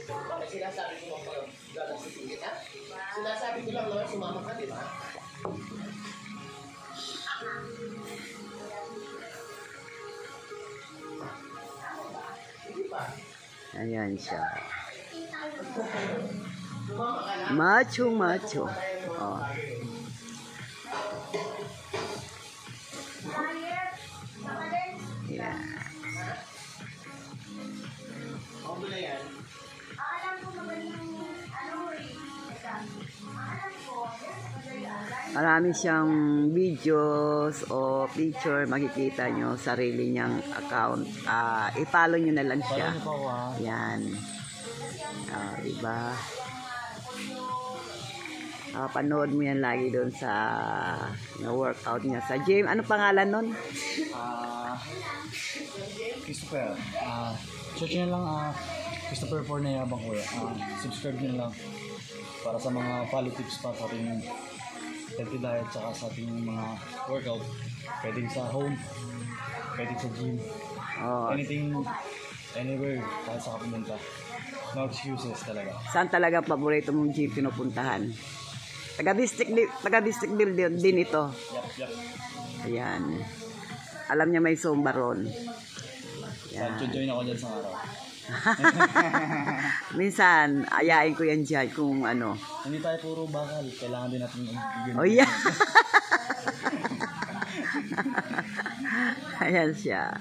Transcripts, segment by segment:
Bakit sinasabi ko mga gagasitigit, ha? Sinasabi ko lang naman sumama ka, di ba? Hindi ba? Ayan siya. Sumama ka na? Macho, macho. Oh. Yeah. Ako na yan. Marami siyang videos o picture, makikita nyo sarili niyang account. I-follow nyo na lang siya. Yan. Diba? Panood mo yan lagi doon sa workout niya sa gym. Ano pangalan nun? Christopher. Search nyo lang Christopher Fornea bang kuya. Subscribe nyo lang para sa mga follow tips pa sa ating healthy diet saka sa ating mga workout. Pwedeng sa home, pwedeng sa gym. Anything, anywhere, kahit sa pumunta. No excuses talaga. Saan talaga paborito mong gym pinupuntahan? Taga-district din ito. Yep. Ayan. Alam niya may Zumba ron. Join ako dyan sa araw. Minsan, ayain ko yan dyan kung ano. Hindi tayo puro bakal. Kailangan din natin mag-bigyan. Oh yeah. Ayan siya.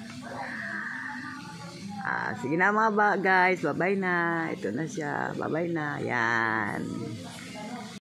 Sige na mga guys. Bye-bye na. Ito na siya. Bye-bye na. Yan.